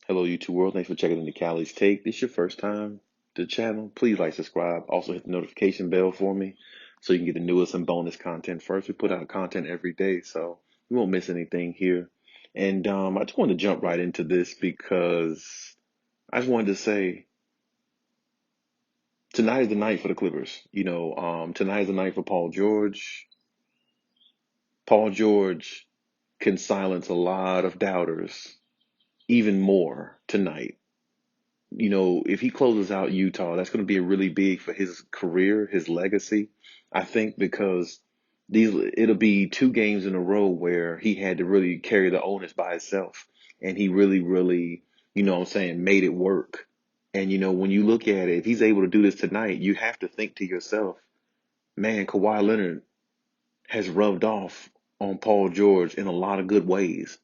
Hello, YouTube world. Thanks for checking in the Khaliis Take. This is your first time to the channel. Please like, subscribe. Also hit the notification bell for me so you can get the newest and bonus content first. We put out content every day, so you won't miss anything here. And I just wanted to jump right into this because I just wanted to say tonight is the night for the Clippers. Tonight is the night for Paul George. Paul George can silence a lot of doubters even more tonight. If he closes out Utah, that's going to be really big for his career, his legacy. I think because it'll be two games in a row where he had to really carry the onus by himself. And he really, really, made it work. And, when you look at it, if he's able to do this tonight, you have to think to yourself, man, Kawhi Leonard has rubbed off on Paul George in a lot of good ways.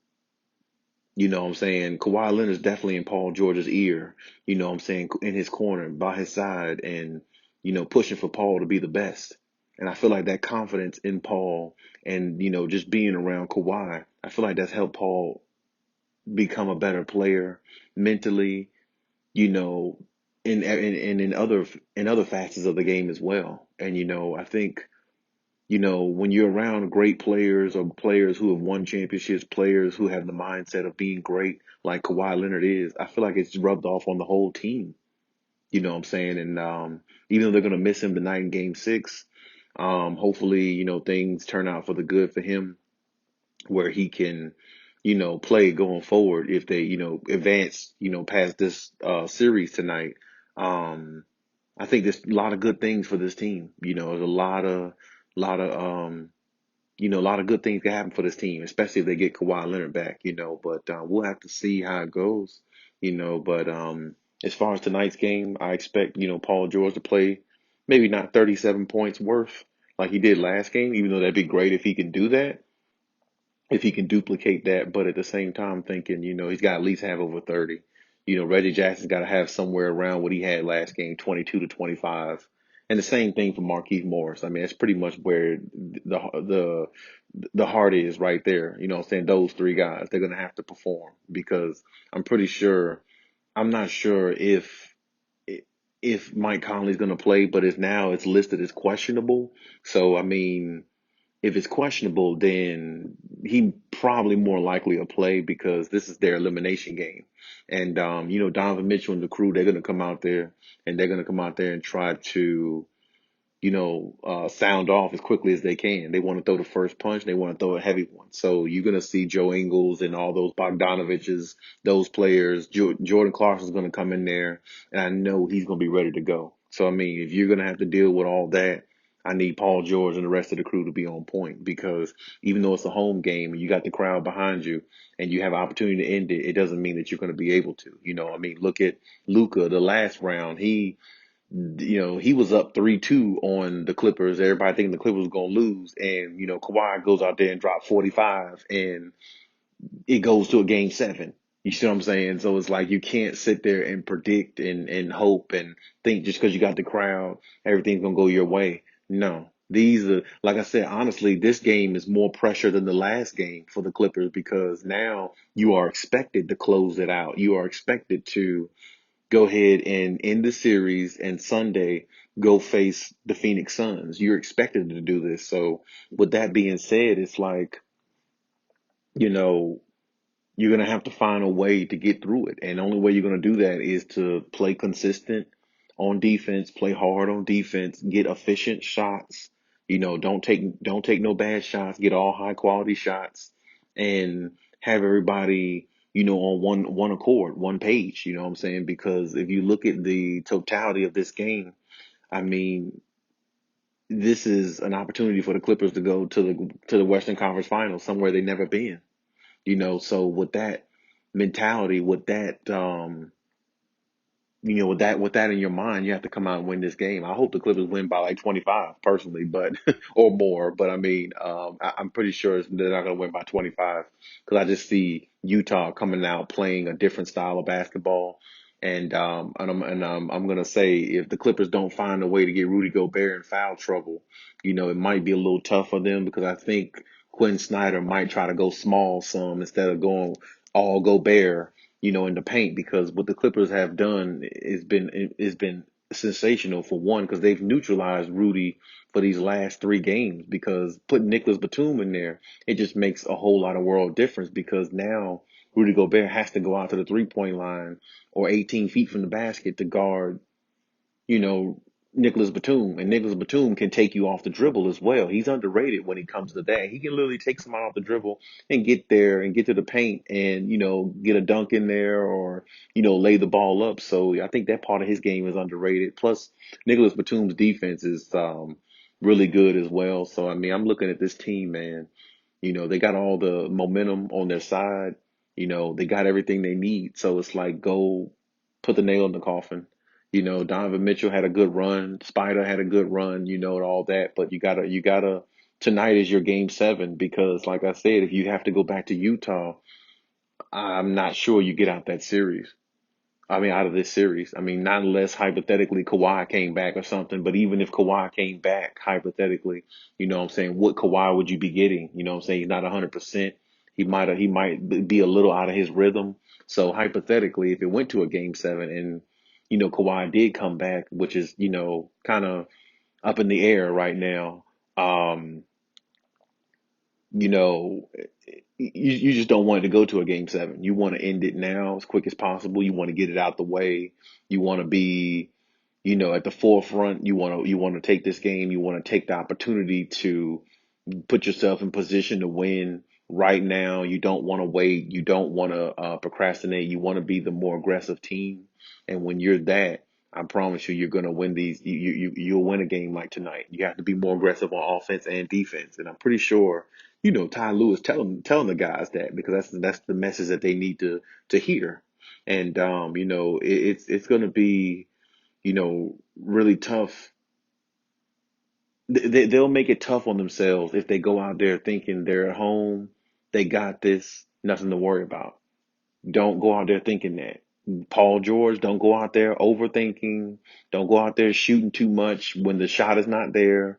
You know what I'm saying? Kawhi Leonard's definitely in Paul George's ear, in his corner, by his side, and, pushing for Paul to be the best. And I feel like that confidence in Paul and, just being around Kawhi, I feel like that's helped Paul become a better player mentally, you know, in other facets of the game as well. And, I think when you're around great players or players who have won championships, players who have the mindset of being great, like Kawhi Leonard is, I feel like it's rubbed off on the whole team. You know what I'm saying? And even though they're going to miss him tonight in game 6, hopefully, things turn out for the good for him where he can, play going forward if they, advance, past this series tonight. Um, I think there's a lot of good things for this team. There's a lot of good things can happen for this team, especially if they get Kawhi Leonard back, but we'll have to see how it goes, but as far as tonight's game, I expect, Paul George to play maybe not 37 points worth like he did last game, even though that'd be great if he can do that, if he can duplicate that. But at the same time, thinking, he's got to at least have over 30. Reggie Jackson's got to have somewhere around what he had last game, 22 to 25. And the same thing for Marquise Morris. I mean, it's pretty much where the the heart is right there. I'm saying? Those three guys, they're going to have to perform because I'm pretty sure, I'm not sure if Mike Conley's going to play, but it's listed as questionable. So, I mean, if it's questionable, then he probably more likely to play because this is their elimination game. And, Donovan Mitchell and the crew, they're going to come out there and they're going to come out there and try to, sound off as quickly as they can. They want to throw the first punch. They want to throw a heavy one. So you're going to see Joe Ingles and all those Bogdanoviches, those players. Jordan Clarkson's going to come in there, and I know he's going to be ready to go. So, I mean, if you're going to have to deal with all that, I need Paul George and the rest of the crew to be on point because even though it's a home game and you got the crowd behind you and you have an opportunity to end it, it doesn't mean that you're going to be able to. I mean, look at Luka, the last round. He was up 3-2 on the Clippers. Everybody thinking the Clippers was going to lose. And, Kawhi goes out there and drops 45 and it goes to a game 7. You see what I'm saying? So it's like you can't sit there and predict and hope and think just because you got the crowd, everything's going to go your way. No. These are, like I said, honestly, this game is more pressure than the last game for the Clippers because now you are expected to close it out. You are expected to go ahead and end the series and Sunday go face the Phoenix Suns. You're expected to do this. So with that being said, it's like, you know, you're going to have to find a way to get through it. And the only way you're going to do that is to play consistent on defense, play hard on defense, get efficient shots. Don't take no bad shots, get all high quality shots and have everybody, on one accord, one page, you know what I'm saying? Because if you look at the totality of this game, I mean, this is an opportunity for the Clippers to go to the Western Conference Finals, somewhere they've never been. So with that mentality, with that in your mind, you have to come out and win this game. I hope the Clippers win by like 25 personally, but or more. But I mean, I'm pretty sure they're not going to win by 25 because I just see Utah coming out playing a different style of basketball. And I'm going to say if the Clippers don't find a way to get Rudy Gobert in foul trouble, it might be a little tough for them because I think Quinn Snyder might try to go small some instead of going all Gobert in the paint, because what the Clippers have done has been sensational, for one, because they've neutralized Rudy for these last three games. Because putting Nicholas Batum in there, it just makes a whole lot of world difference, because now Rudy Gobert has to go out to the 3-point line or 18 feet from the basket to guard you know, Nicholas Batum. And Nicholas Batum can take you off the dribble as well. He's underrated when he comes to that. He can literally take someone off the dribble and get there and get to the paint and, get a dunk in there, or, lay the ball up. So I think that part of his game is underrated. Plus, Nicholas Batum's defense is really good as well. So, I mean, I'm looking at this team, man. They got all the momentum on their side. They got everything they need. So it's like, go put the nail in the coffin. Donovan Mitchell had a good run. Spider had a good run, and all that. But tonight is your game 7, because like I said, if you have to go back to Utah, I'm not sure you get out that series. I mean, out of this series. I mean, not unless hypothetically Kawhi came back or something. But even if Kawhi came back, hypothetically, what I'm saying, what Kawhi would you be getting? What I'm saying, he's not 100%. He might be a little out of his rhythm. So hypothetically, if it went to a game 7 and, Kawhi did come back, which is, kind of up in the air right now, um, you know, you just don't want it to go to a game 7. You want to end it now as quick as possible. You want to get it out the way. You want to be, at the forefront. You want to take this game. You want to take the opportunity to put yourself in position to win right now. You don't want to wait. You don't want to procrastinate. You want to be the more aggressive team. And when you're that, I promise you, you're going to win these. You'll win a game like tonight. You have to be more aggressive on offense and defense. And I'm pretty sure, Ty Lue telling the guys that, because that's the message that they need to hear. And it's going to be, really tough. They'll make it tough on themselves if they go out there thinking they're at home, they got this, nothing to worry about. Don't go out there thinking that. Paul George, don't go out there overthinking. Don't go out there shooting too much when the shot is not there.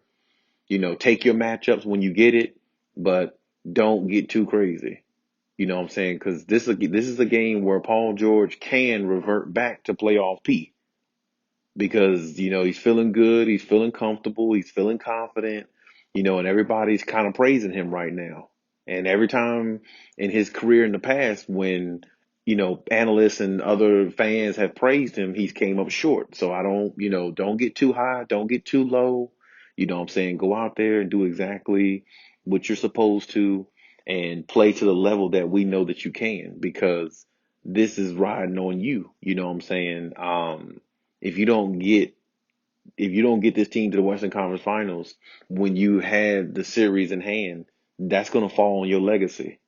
Take your matchups when you get it, but don't get too crazy. You know what I'm saying? Because this is a game where Paul George can revert back to playoff P, because he's feeling good, he's feeling comfortable, he's feeling confident, and everybody's kind of praising him right now. And every time in his career in the past, when analysts and other fans have praised him, he's came up short. So I don't, don't get too high, don't get too low. What I'm saying? Go out there and do exactly what you're supposed to, and play to the level that we know that you can, because this is riding on you. What I'm saying? If you don't get this team to the Western Conference Finals when you had the series in hand, that's going to fall on your legacy,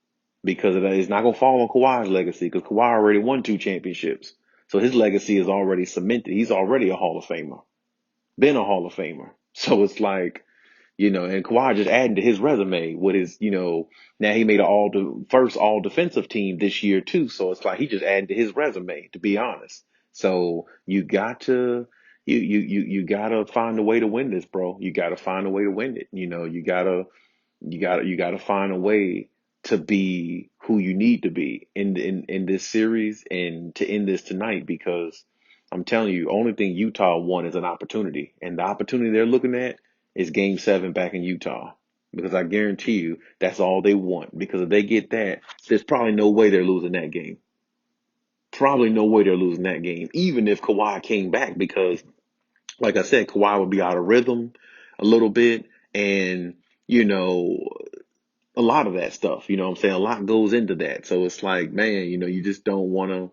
because it's not going to fall on Kawhi's legacy, because Kawhi already won 2 championships. So his legacy is already cemented. He's already a Hall of Famer, been a Hall of Famer. So it's like, and Kawhi just adding to his resume with his, now he made first all defensive team this year too. So it's like he just added to his resume, to be honest. So you gotta find a way to win this, bro. You gotta find a way to win it. You gotta find a way to be who you need to be in this series, and to end this tonight, because I'm telling you, only thing Utah won is an opportunity, and the opportunity they're looking at is game 7 back in Utah, because I guarantee you that's all they want. Because if they get that, there's probably no way they're losing that game. Probably no way they're losing that game, even if Kawhi came back, because like I said, Kawhi would be out of rhythm a little bit, and you know a lot of that stuff. What I'm saying? A lot goes into that. So it's like, man, you just don't want to,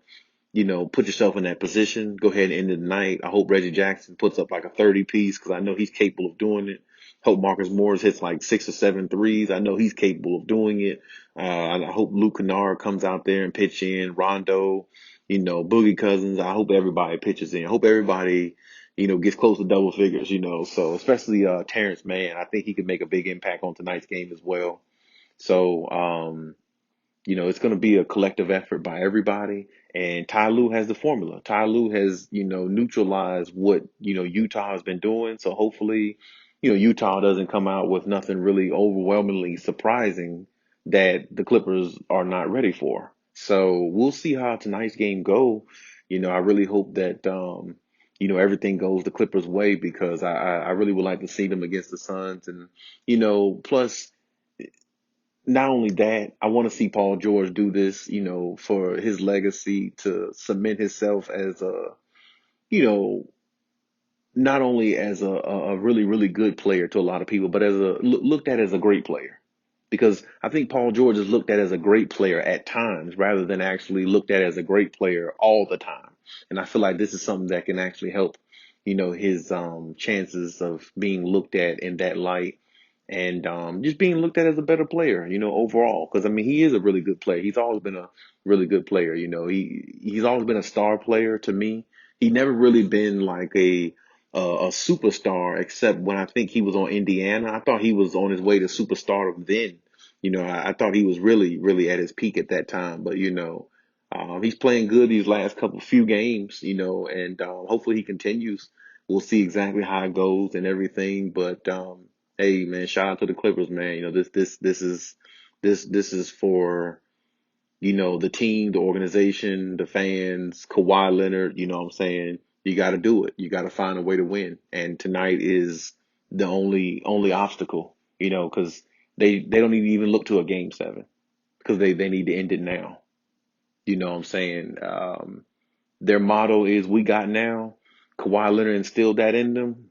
put yourself in that position. Go ahead and end the night. I hope Reggie Jackson puts up like a 30 piece, because I know he's capable of doing it. Hope Marcus Morris hits like 6 or 7 threes. I know he's capable of doing it. I hope Luke Kennard comes out there and pitch in. Rondo, Boogie Cousins. I hope everybody pitches in. I hope everybody, gets close to double figures. So especially Terrence Mann. I think he could make a big impact on tonight's game as well. So, it's going to be a collective effort by everybody. And Ty Lue has the formula. Ty Lue has, neutralized what, Utah has been doing. So hopefully, Utah doesn't come out with nothing really overwhelmingly surprising that the Clippers are not ready for. So we'll see how tonight's game go. I really hope that everything goes the Clippers' way because I really would like to see them against the Suns. And plus not only that, I want to see Paul George do this, for his legacy to cement himself as you know, not only as a really, really good player to a lot of people, but as looked at as a great player. Because I think Paul George is looked at as a great player at times rather than actually looked at as a great player all the time. And I feel like this is something that can actually help, his chances of being looked at in that light and just being looked at as a better player, overall. Because I mean, he is a really good player. He's always been a really good player. He's always been a star player to me. He never really been like a superstar, except when I think he was on Indiana. I thought he was on his way to superstardom then. I thought he was really, really at his peak at that time. But he's playing good these last few games. And hopefully he continues. We'll see exactly how it goes and everything. But hey, man, shout out to the Clippers, man. This is for the team, the organization, the fans, Kawhi Leonard, you know what I'm saying? You got to do it. You got to find a way to win. And tonight is the only obstacle, because they don't even look to a game 7 because they need to end it now. You know what I'm saying? Their motto is "We got now." Kawhi Leonard instilled that in them.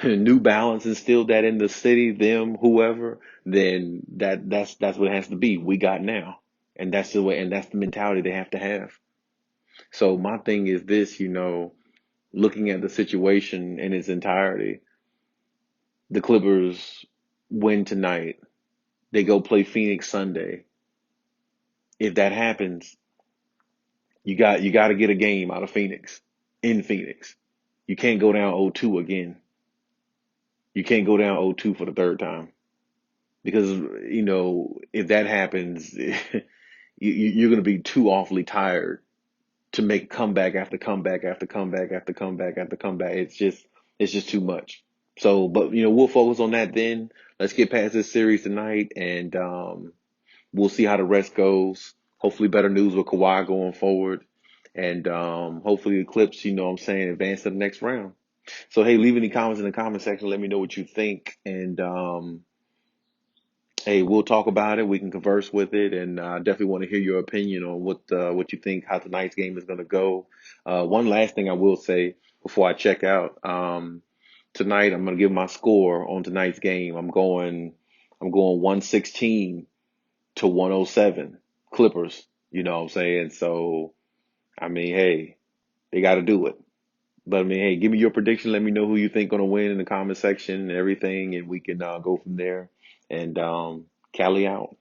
New Balance instilled that in the city, them, whoever. Then that's what it has to be. We got now, and that's the way, and that's the mentality they have to have. So my thing is this, looking at the situation in its entirety, the Clippers win tonight. They go play Phoenix Sunday. If that happens, you got to get a game out of Phoenix in Phoenix. You can't go down 0-2 again. You can't go down 0-2 for the third time because if that happens, you're going to be too awfully tired to make comeback after comeback after comeback after comeback after comeback. It's just too much. So, but we'll focus on that then. Let's get past this series tonight, and we'll see how the rest goes. Hopefully, better news with Kawhi going forward, and hopefully the Clips, what I'm saying, advance to the next round. So, hey, leave any comments in the comment section. Let me know what you think, and hey, we'll talk about it. We can converse with it, and I definitely want to hear your opinion on what you think, how tonight's game is going to go. One last thing I will say before I check out. Tonight I'm going to give my score on tonight's game. I'm going 116 to 107 Clippers. You know what I'm saying? So I mean, hey, they got to do it. But I mean, hey, give me your prediction. Let me know who you think going to win in the comment section and everything, and we can go from there. And Cali out.